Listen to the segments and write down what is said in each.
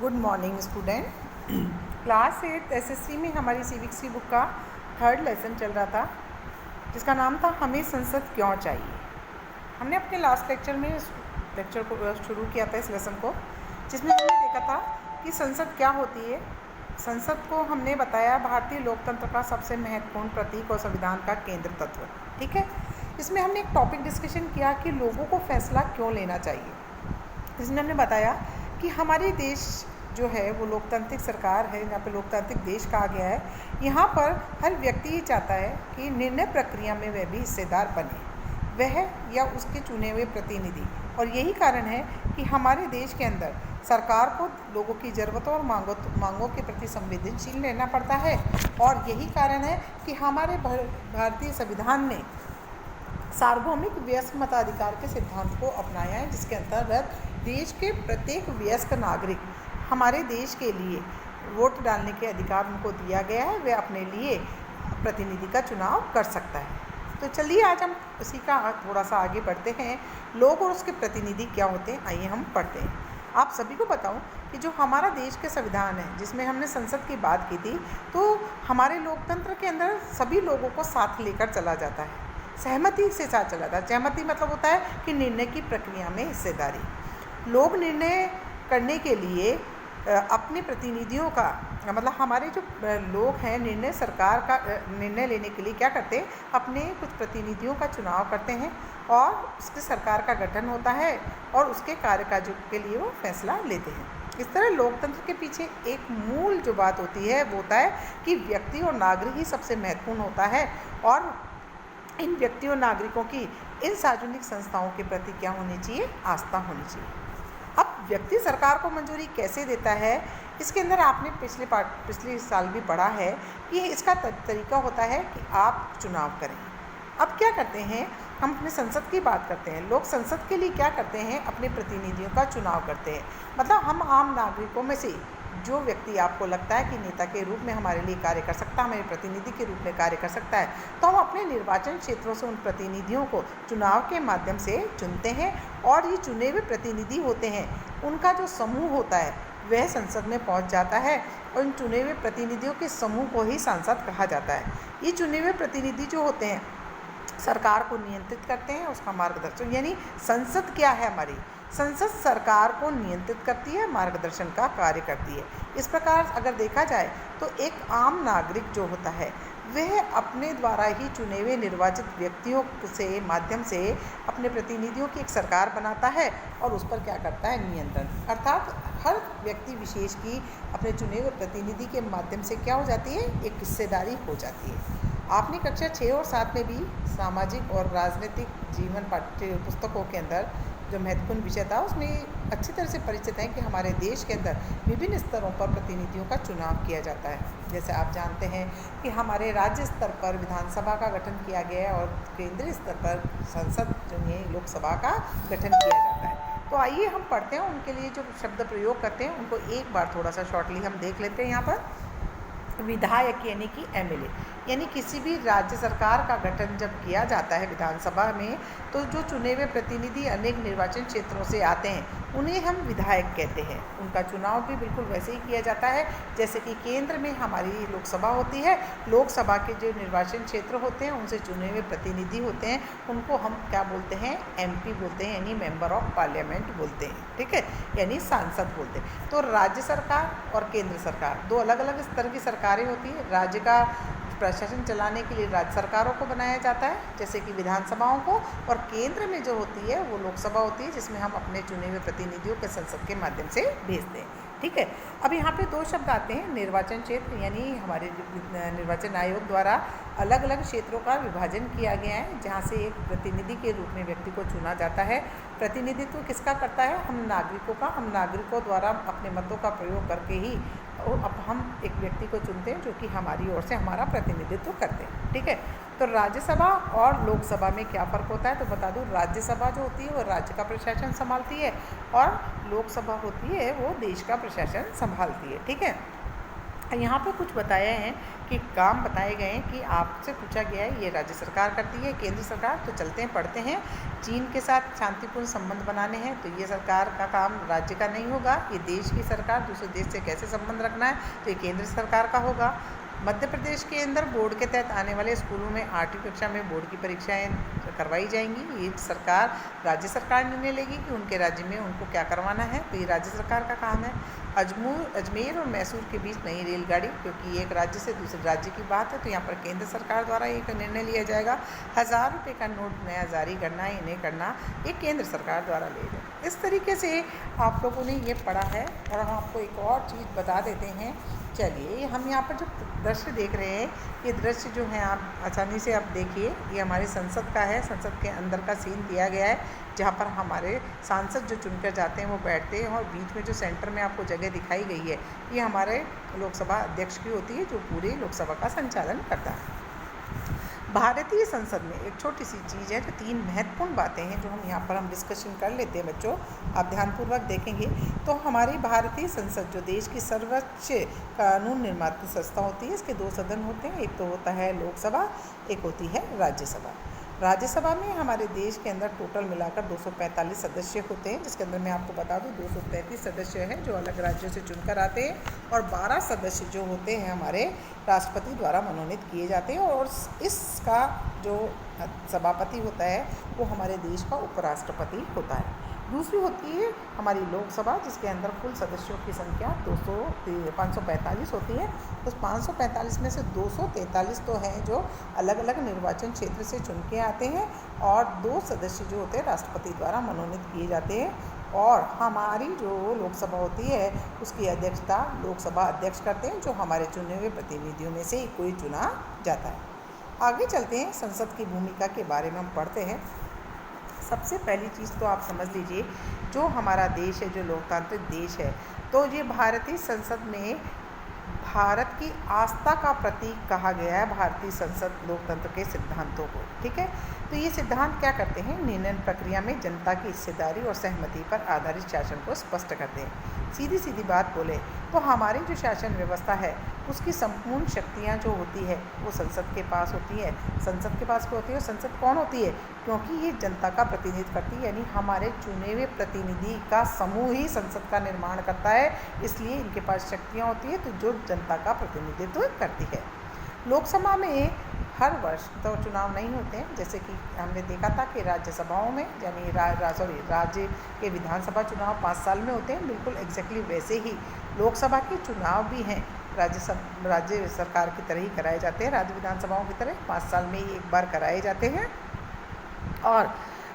Good morning student. Class 8 SSC में हमारी civics की बुक का थर्ड लेसन चल रहा था, जिसका नाम था हमें संसद क्यों चाहिए। हमने अपने लास्ट लेक्चर को शुरू किया था इस लेसन को, जिसमें हमने देखा था कि संसद क्या होती है। संसद को हमने बताया भारतीय लोकतंत्र का सबसे महत्वपूर्ण प्रतीक और संविधान का केंद्र तत्व। ठीक है, इसमें हमने एक टॉपिक डिस्कशन किया कि लोगों को फैसला क्यों लेना चाहिए। इसमें हमने बताया कि हमारे देश जो है वो लोकतांत्रिक सरकार है, यहाँ पे लोकतांत्रिक देश कहा गया है। यहाँ पर हर व्यक्ति ये चाहता है कि निर्णय प्रक्रिया में वह भी हिस्सेदार बने, वह या उसके चुने हुए प्रतिनिधि। और यही कारण है कि हमारे देश के अंदर सरकार को लोगों की ज़रूरतों और मांगों के प्रति संवेदनशील रहना पड़ता है। और यही कारण है कि हमारे भारतीय संविधान ने सार्वभौमिक वयस्क मताधिकार के सिद्धांत को अपनाया है, जिसके अंतर्गत देश के प्रत्येक वयस्क नागरिक हमारे देश के लिए वोट डालने के अधिकार उनको दिया गया है। वह अपने लिए प्रतिनिधि का चुनाव कर सकता है। तो चलिए आज हम उसी का थोड़ा सा आगे बढ़ते हैं। लोग और उसके प्रतिनिधि क्या होते हैं, आइए हम पढ़ते हैं। आप सभी को बताऊं कि जो हमारा देश के संविधान है, जिसमें हमने संसद की बात की थी, तो हमारे लोकतंत्र के अंदर सभी लोगों को साथ लेकर चला जाता है, सहमति से साथ चला जाता है। सहमति मतलब होता है कि निर्णय की प्रक्रिया में हिस्सेदारी। लोग निर्णय करने के लिए अपने प्रतिनिधियों का, मतलब हमारे जो लोग हैं निर्णय लेने के लिए क्या करते हैं, अपने कुछ प्रतिनिधियों का चुनाव करते हैं और उसकी सरकार का गठन होता है और उसके कार्यकाज के लिए वो फैसला लेते हैं। इस तरह लोकतंत्र के पीछे एक मूल जो बात होती है वो होता है कि व्यक्ति और नागरिक ही सबसे महत्वपूर्ण होता है। और इन व्यक्तियों नागरिकों की इन सार्वजनिक संस्थाओं के प्रति क्या होनी चाहिए, आस्था होनी चाहिए। अब व्यक्ति सरकार को मंजूरी कैसे देता है, इसके अंदर आपने पिछले साल भी पढ़ा है कि इसका तरीका होता है कि आप चुनाव करें। अब क्या करते हैं, हम अपने संसद की बात करते हैं। लोग संसद के लिए क्या करते हैं, अपने प्रतिनिधियों का चुनाव करते हैं। मतलब हम आम नागरिकों में से जो व्यक्ति आपको लगता है कि नेता के रूप में हमारे लिए कार्य कर सकता है, हमारे प्रतिनिधि के रूप में कार्य कर सकता है, तो हम अपने निर्वाचन क्षेत्रों से उन प्रतिनिधियों को चुनाव के माध्यम से चुनते हैं। और ये चुने हुए प्रतिनिधि होते हैं, उनका जो समूह होता है वह संसद में पहुंच जाता है और इन चुने हुए प्रतिनिधियों के समूह को ही सांसद कहा जाता है। ये चुने हुए प्रतिनिधि जो होते हैं सरकार को नियंत्रित करते हैं, उसका मार्गदर्शन, यानी संसद क्या है, हमारी संसद सरकार को नियंत्रित करती है, मार्गदर्शन का कार्य करती है। इस प्रकार अगर देखा जाए तो एक आम नागरिक जो होता है वह अपने द्वारा ही चुने हुए निर्वाचित व्यक्तियों से माध्यम से अपने प्रतिनिधियों की एक सरकार बनाता है और उस पर क्या करता है, नियंत्रण। अर्थात हर व्यक्ति विशेष की अपने चुने हुए प्रतिनिधि के माध्यम से क्या हो जाती है, एक हिस्सेदारी हो जाती है। आपने कक्षा 6 और 7 में भी सामाजिक और राजनीतिक जीवन पाठ्य पुस्तकों के अंदर जो महत्वपूर्ण विषय था उसमें अच्छी तरह से परिचित है कि हमारे देश के अंदर विभिन्न स्तरों पर प्रतिनिधियों का चुनाव किया जाता है। जैसे आप जानते हैं कि हमारे राज्य स्तर पर विधानसभा का गठन किया गया है और केंद्रीय स्तर पर संसद जो है लोकसभा का गठन किया जाता है। तो आइए हम पढ़ते हैं, उनके लिए जो शब्द प्रयोग करते हैं उनको एक बार थोड़ा सा शॉर्टली हम देख लेते हैं। यहाँ पर विधायक यानी कि एमएलए, यानी किसी भी राज्य सरकार का गठन जब किया जाता है विधानसभा में, तो जो चुने हुए प्रतिनिधि अनेक निर्वाचन क्षेत्रों से आते हैं उन्हें हम विधायक कहते हैं। उनका चुनाव भी बिल्कुल वैसे ही किया जाता है जैसे कि केंद्र में हमारी लोकसभा होती है। लोकसभा के जो निर्वाचन क्षेत्र होते हैं उनसे चुने हुए प्रतिनिधि होते हैं, उनको हम क्या बोलते हैं, एमपी बोलते हैं, यानी मेंबर ऑफ पार्लियामेंट बोलते हैं। ठीक है, यानी सांसद बोलते हैं। तो राज्य सरकार और केंद्र सरकार दो अलग अलग स्तर की सरकारें होती है। राज्य का प्रशासन चलाने के लिए राज्य सरकारों को बनाया जाता है, जैसे कि विधानसभाओं को, और केंद्र में जो होती है वो लोकसभा होती है, जिसमें हम अपने चुने हुए प्रतिनिधियों के संसद के माध्यम से भेजते हैं। ठीक है, अब यहाँ पे दो शब्द आते हैं, निर्वाचन क्षेत्र, यानी हमारे निर्वाचन आयोग द्वारा अलग अलग क्षेत्रों का विभाजन किया गया है जहाँ से एक प्रतिनिधि के रूप में व्यक्ति को चुना जाता है। प्रतिनिधित्व किसका करता है, हम नागरिकों का। हम नागरिकों द्वारा अपने मतों का प्रयोग करके ही अब हम एक व्यक्ति को चुनते हैं जो कि हमारी ओर से हमारा प्रतिनिधित्व करते हैं। ठीक है, तो राज्यसभा और लोकसभा में क्या फ़र्क होता है, तो बता दूं, राज्यसभा जो होती है वो राज्य का प्रशासन संभालती है और लोकसभा होती है वो देश का प्रशासन संभालती है। ठीक है, यहाँ पर कुछ बताया है कि काम बताए गए हैं कि आपसे पूछा गया है ये राज्य सरकार करती है, केंद्र सरकार। तो चलते हैं पढ़ते हैं। चीन के साथ शांतिपूर्ण संबंध बनाने हैं, तो ये सरकार का काम राज्य का नहीं होगा। ये देश की सरकार दूसरे देश से कैसे संबंध रखना है, तो ये केंद्र सरकार का होगा। मध्य प्रदेश के अंदर बोर्ड के तहत आने वाले स्कूलों में 8वीं कक्षा में बोर्ड की परीक्षाएं करवाई जाएंगी। ये सरकार राज्य सरकार निर्णय लेगी कि उनके राज्य में उनको क्या करवाना है, तो ये राज्य सरकार का काम है। अजमेर और मैसूर के बीच नई रेलगाड़ी, क्योंकि एक राज्य से दूसरे राज्य की बात है, तो यहाँ पर केंद्र सरकार द्वारा एक निर्णय लिया जाएगा। 1000 रुपये का नोट नया जारी करना है, इन्हें करना, ये केंद्र सरकार द्वारा ले जाए। इस तरीके से आप लोगों ने ये पढ़ा है। और हम आपको एक और चीज़ बता देते हैं। चलिए, हम यहाँ पर जो दृश्य देख रहे हैं, ये दृश्य जो है आप आसानी से आप देखिए, ये हमारे संसद का है। संसद के अंदर का सीन दिया गया है, जहाँ पर हमारे सांसद जो चुनकर जाते हैं वो बैठते हैं, और बीच में जो सेंटर में आपको जगह दिखाई गई है, ये हमारे लोकसभा अध्यक्ष की होती है, जो पूरी लोकसभा का संचालन करता है। भारतीय संसद में एक छोटी सी चीज़ है, जो 3 महत्वपूर्ण बातें हैं जो हम यहाँ पर डिस्कशन कर लेते हैं। बच्चों, आप ध्यानपूर्वक देखेंगे तो हमारी भारतीय संसद जो देश की सर्वोच्च कानून निर्माता संस्था होती है, इसके 2 सदन होते हैं। एक तो होता है लोकसभा, एक होती है राज्यसभा। राज्यसभा में हमारे देश के अंदर टोटल मिलाकर 245 सदस्य होते हैं, जिसके अंदर मैं आपको बता दूं 233 सदस्य हैं जो अलग राज्यों से चुनकर आते हैं, और 12 सदस्य जो होते हैं हमारे राष्ट्रपति द्वारा मनोनीत किए जाते हैं। और इसका जो सभापति होता है वो हमारे देश का उपराष्ट्रपति होता है। दूसरी होती है हमारी लोकसभा, जिसके अंदर कुल सदस्यों की संख्या 545 होती है। उस 545 में से 243 तो हैं जो अलग अलग निर्वाचन क्षेत्र से चुन के आते हैं, और 2 सदस्य जो होते हैं राष्ट्रपति द्वारा मनोनीत किए जाते हैं। और हमारी जो लोकसभा होती है उसकी अध्यक्षता लोकसभा अध्यक्ष करते हैं, जो हमारे चुने हुए प्रतिनिधियों में से ही कोई चुना जाता है। आगे चलते हैं, संसद की भूमिका के बारे में हम पढ़ते हैं। सबसे पहली चीज़ तो आप समझ लीजिए, जो हमारा देश है, जो लोकतांत्रिक देश है, तो ये भारतीय संसद में भारत की आस्था का प्रतीक कहा गया है भारतीय संसद लोकतंत्र के सिद्धांतों को। ठीक है, तो ये सिद्धांत क्या करते हैं, निर्णय प्रक्रिया में जनता की हिस्सेदारी और सहमति पर आधारित शासन को स्पष्ट करते हैं। सीधी सीधी बात बोले तो हमारी जो शासन व्यवस्था है उसकी संपूर्ण शक्तियाँ जो होती है वो संसद के पास होती है। संसद के पास होती है, और संसद कौन होती है, क्योंकि ये जनता का प्रतिनिधित्व करती है, यानी हमारे चुने हुए प्रतिनिधि का समूह ही संसद का निर्माण करता है, इसलिए इनके पास शक्तियाँ होती है, तो जो जनता का प्रतिनिधित्व करती है। लोकसभा में हर वर्ष तो चुनाव नहीं होते हैं, जैसे कि हमने देखा था कि राज्यसभाओं में, यानी राज्य के विधानसभा चुनाव 5 साल में होते हैं, बिल्कुल एग्जैक्टली वैसे ही लोकसभा के चुनाव भी हैं, राज्य सरकार की तरह ही कराए जाते हैं, राज्य विधानसभाओं की तरह 5 साल में ही एक बार कराए जाते हैं। और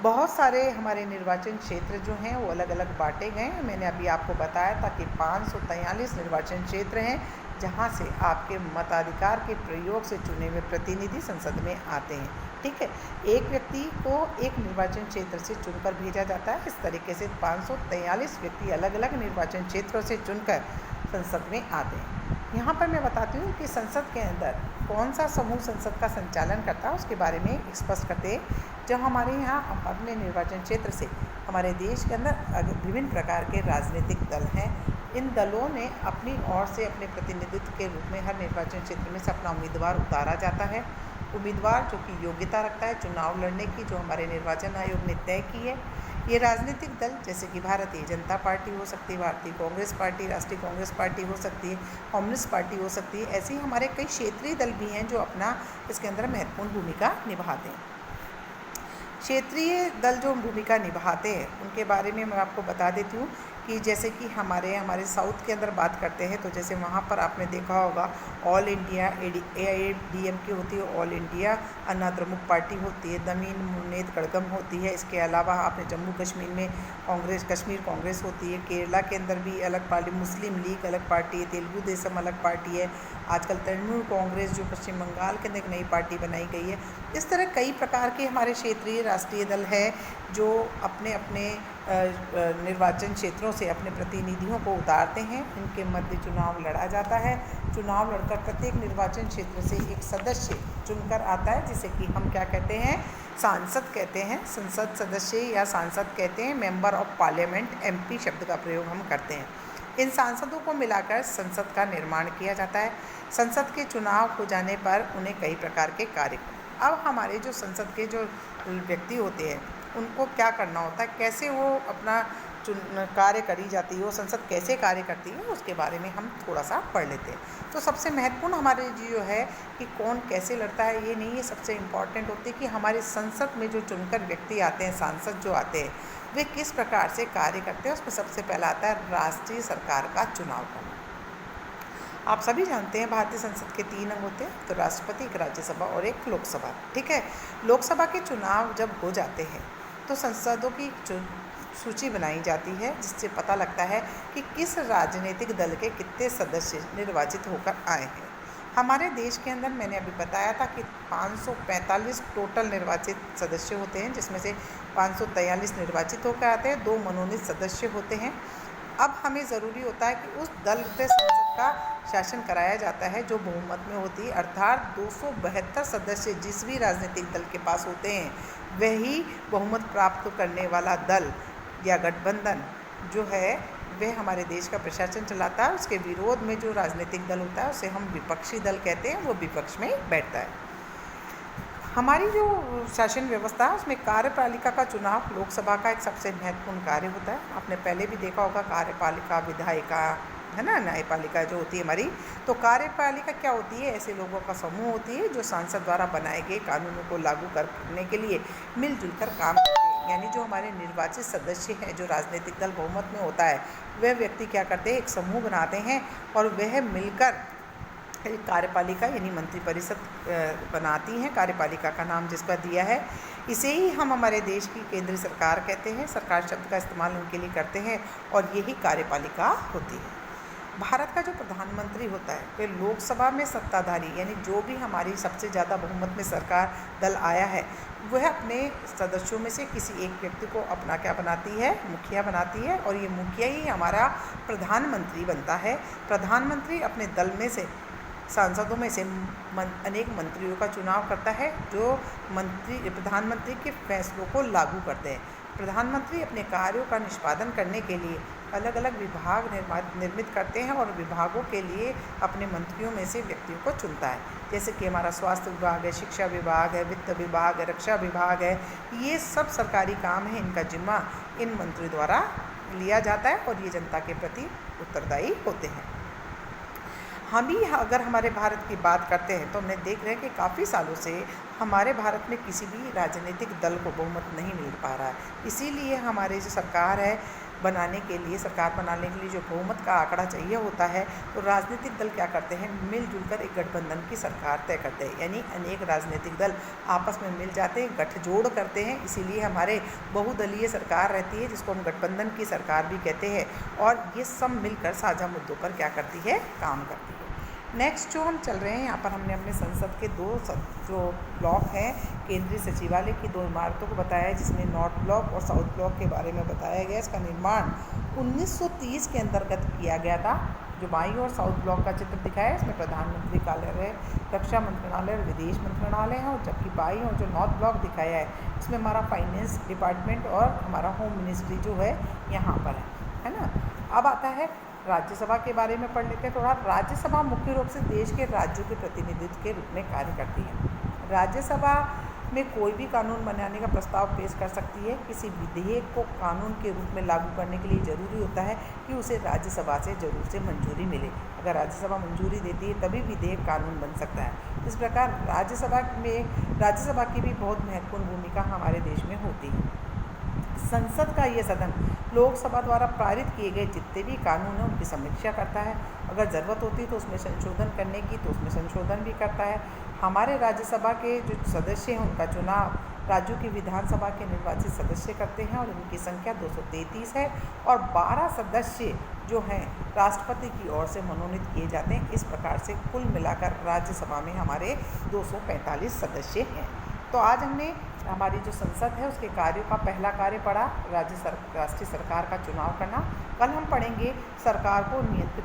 बहुत सारे हमारे निर्वाचन क्षेत्र जो हैं वो अलग अलग बांटे गए हैं। मैंने अभी आपको बताया था कि 543 निर्वाचन क्षेत्र हैं, जहां से आपके मताधिकार के प्रयोग से चुने हुए प्रतिनिधि संसद में आते हैं। ठीक है, एक व्यक्ति को एक निर्वाचन क्षेत्र से चुनकर भेजा जाता है। इस तरीके से 543 व्यक्ति अलग अलग निर्वाचन क्षेत्रों से चुनकर संसद में आते हैं। यहाँ पर मैं बताती हूँ कि संसद के अंदर कौन सा समूह संसद का संचालन करता है उसके बारे में स्पष्ट करते हैं। जब हमारे यहाँ अपने निर्वाचन क्षेत्र से हमारे देश के अंदर विभिन्न प्रकार के राजनीतिक दल हैं, इन दलों ने अपनी ओर से अपने प्रतिनिधित्व के रूप में हर निर्वाचन क्षेत्र में से अपना उम्मीदवार उतारा जाता है। उम्मीदवार जो कि योग्यता रखता है चुनाव लड़ने की, जो हमारे निर्वाचन आयोग ने तय की है। ये राजनीतिक दल जैसे कि भारतीय जनता पार्टी हो सकती है, भारतीय कांग्रेस पार्टी, राष्ट्रीय कांग्रेस पार्टी हो सकती है, कम्युनिस्ट पार्टी हो सकती है। ऐसे ही हमारे कई क्षेत्रीय दल भी हैं जो अपना इसके अंदर महत्वपूर्ण भूमिका निभाते हैं। क्षेत्रीय दल जो भूमिका निभाते हैं उनके बारे में मैं आपको बता देती हूँ कि जैसे कि हमारे साउथ के अंदर बात करते हैं, तो जैसे वहाँ पर आपने देखा होगा ऑल इंडिया AIADMK होती है, ऑल इंडिया अन्ना द्रमुक पार्टी होती है, दमीन मुन्नेत कड़गम होती है। इसके अलावा आपने जम्मू कश्मीर में कश्मीर कांग्रेस होती है। केरला के अंदर भी अलग पार्टी, मुस्लिम लीग अलग पार्टी है, तेलुगु देशम अलग पार्टी है। आजकल तृणमूल कांग्रेस जो पश्चिम बंगाल के अंदर एक नई पार्टी बनाई गई है। इस तरह कई प्रकार के हमारे क्षेत्रीय राष्ट्रीय दल है जो अपने अपने निर्वाचन क्षेत्रों से अपने प्रतिनिधियों को उतारते हैं। इनके मध्य चुनाव लड़ा जाता है। चुनाव लड़कर प्रत्येक निर्वाचन क्षेत्र से एक सदस्य चुनकर आता है, जिसे कि हम क्या कहते हैं, सांसद कहते हैं। संसद सदस्य या सांसद कहते हैं, मेंबर ऑफ पार्लियामेंट MP शब्द का प्रयोग हम करते हैं। इन सांसदों को मिलाकर संसद का निर्माण किया जाता है। संसद के चुनाव हो जाने पर उन्हें कई प्रकार के कार्य, अब हमारे जो संसद के जो व्यक्ति होते हैं उनको क्या करना होता है, कैसे वो अपना कार्य करी जाती है, वो संसद कैसे कार्य करती है, उसके बारे में हम थोड़ा सा पढ़ लेते हैं। तो सबसे महत्वपूर्ण हमारे जो है कि कौन कैसे लड़ता है ये नहीं, ये सबसे इम्पॉर्टेंट होती है कि हमारे संसद में जो चुनकर व्यक्ति आते हैं, सांसद जो आते हैं, वे किस प्रकार से कार्य करते हैं। उसमें सबसे पहला आता है राष्ट्रीय सरकार का चुनाव करना। आप सभी जानते हैं भारतीय संसद के 3 अंग होते हैं, तो राष्ट्रपति, एक राज्यसभा और एक लोकसभा। ठीक है, लोकसभा के चुनाव जब हो जाते हैं तो संसदों की सूची बनाई जाती है, जिससे पता लगता है कि किस राजनीतिक दल के कितने सदस्य निर्वाचित होकर आए हैं। हमारे देश के अंदर मैंने अभी बताया था कि 545 टोटल निर्वाचित सदस्य होते हैं, जिसमें से 543 निर्वाचित होकर आते हैं, 2 मनोनीत सदस्य होते हैं। अब हमें ज़रूरी होता है कि उस दल से संसद का शासन कराया जाता है जो बहुमत में होती है, अर्थात 272 सदस्य जिस भी राजनीतिक दल के पास होते हैं, वही बहुमत प्राप्त करने वाला दल या गठबंधन जो है वह हमारे देश का प्रशासन चलाता है। उसके विरोध में जो राजनीतिक दल होता है उसे हम विपक्षी दल कहते हैं, वो विपक्ष में बैठता है। हमारी जो शासन व्यवस्था है उसमें कार्यपालिका का चुनाव लोकसभा का एक सबसे महत्वपूर्ण कार्य होता है। आपने पहले भी देखा होगा, कार्यपालिका, विधायिका, है ना, न्यायपालिका जो होती है हमारी। तो कार्यपालिका क्या होती है, ऐसे लोगों का समूह होती है जो सांसद द्वारा बनाए गए कानूनों को लागू करने के लिए मिलजुल कर काम करते हैं। यानी जो हमारे निर्वाचित सदस्य हैं, जो राजनीतिक दल बहुमत में होता है, वह व्यक्ति क्या करते हैं, एक समूह बनाते हैं और वह मिलकर एक कार्यपालिका यानी मंत्रिपरिषद बनाती हैं। कार्यपालिका का नाम जिसका दिया है, इसे ही हम हमारे देश की केंद्रीय सरकार कहते हैं। सरकार शब्द का इस्तेमाल उनके लिए करते हैं और यही कार्यपालिका होती है। भारत का जो प्रधानमंत्री होता है वह लोकसभा में सत्ताधारी, यानी जो भी हमारी सबसे ज़्यादा बहुमत में सरकार दल आया है, वह अपने सदस्यों में से किसी एक व्यक्ति को अपना क्या बनाती है, मुखिया बनाती है, और ये मुखिया ही हमारा प्रधानमंत्री बनता है। प्रधानमंत्री अपने दल में से, सांसदों में से अनेक मंत्रियों का चुनाव करता है जो प्रधानमंत्री के फैसलों को लागू करते हैं। प्रधानमंत्री अपने कार्यों का निष्पादन करने के लिए अलग अलग विभाग निर्मित करते हैं और विभागों के लिए अपने मंत्रियों में से व्यक्तियों को चुनता है। जैसे कि हमारा स्वास्थ्य विभाग है, शिक्षा विभाग है, वित्त विभाग है, रक्षा विभाग है, ये सब सरकारी काम है, इनका जिम्मा इन मंत्रियों द्वारा लिया जाता है और ये जनता के प्रति उत्तरदायी होते हैं। हम ही अगर हमारे भारत की बात करते हैं तो हमने देख रहे हैं कि काफ़ी सालों से हमारे भारत में किसी भी राजनीतिक दल को बहुमत नहीं मिल पा रहा है। इसीलिए हमारे जो सरकार है बनाने के लिए, सरकार बनाने के लिए जो बहुमत का आंकड़ा चाहिए होता है, तो राजनीतिक दल क्या करते हैं, मिलजुल कर एक गठबंधन की सरकार तय करते हैं। यानी अनेक राजनीतिक दल आपस में मिल जाते हैं, गठजोड़ करते हैं, इसीलिए हमारे बहुदलीय सरकार रहती है जिसको हम गठबंधन की सरकार भी कहते हैं। और ये सब मिलकर साझा मुद्दों पर क्या करती है, काम करती है। नेक्स्ट जो हम चल रहे हैं, यहाँ पर हमने अपने संसद के जो ब्लॉक हैं, केंद्रीय सचिवालय की 2 इमारतों को बताया है, जिसमें नॉर्थ ब्लॉक और साउथ ब्लॉक के बारे में बताया गया। इसका निर्माण 1930 के अंतर्गत किया गया था। जो बाईं और साउथ ब्लॉक का चित्र दिखाया है, इसमें प्रधानमंत्री कार्यालय, रक्षा मंत्रालय और विदेश मंत्रालय है, और जबकि बाईं और जो नॉर्थ ब्लॉक दिखाया है इसमें हमारा फाइनेंस डिपार्टमेंट और हमारा होम मिनिस्ट्री जो है यहाँ पर है ना। अब आता है राज्यसभा के बारे में पढ़ लेते हैं थोड़ा। राज्यसभा मुख्य रूप से देश के राज्यों के प्रतिनिधित्व के रूप में कार्य करती है। राज्यसभा में कोई भी कानून बनाने का प्रस्ताव पेश कर सकती है। किसी विधेयक को कानून के रूप में लागू करने के लिए ज़रूरी होता है कि उसे राज्यसभा से जरूर से मंजूरी मिले। अगर राज्यसभा मंजूरी देती है तभी विधेयक कानून बन सकता है। इस प्रकार राज्यसभा की भी बहुत महत्वपूर्ण भूमिका हमारे देश में होती है। संसद का ये सदन लोकसभा द्वारा पारित किए गए जितने भी कानून हैं उनकी समीक्षा करता है। अगर ज़रूरत होती है तो उसमें संशोधन करने की तो उसमें संशोधन भी करता है। हमारे राज्यसभा के जो सदस्य हैं उनका चुनाव राज्यों की विधानसभा के निर्वाचित सदस्य करते हैं और उनकी संख्या 233 है और 12 सदस्य जो हैं राष्ट्रपति की ओर से मनोनीत किए जाते हैं। इस प्रकार से कुल मिलाकर राज्यसभा में हमारे 245 सदस्य हैं। तो आज हमने हमारी जो संसद है उसके कार्यों का पहला कार्य पढ़ा, राष्ट्रीय सरकार का चुनाव करना। कल हम पढ़ेंगे सरकार को नियंत्रित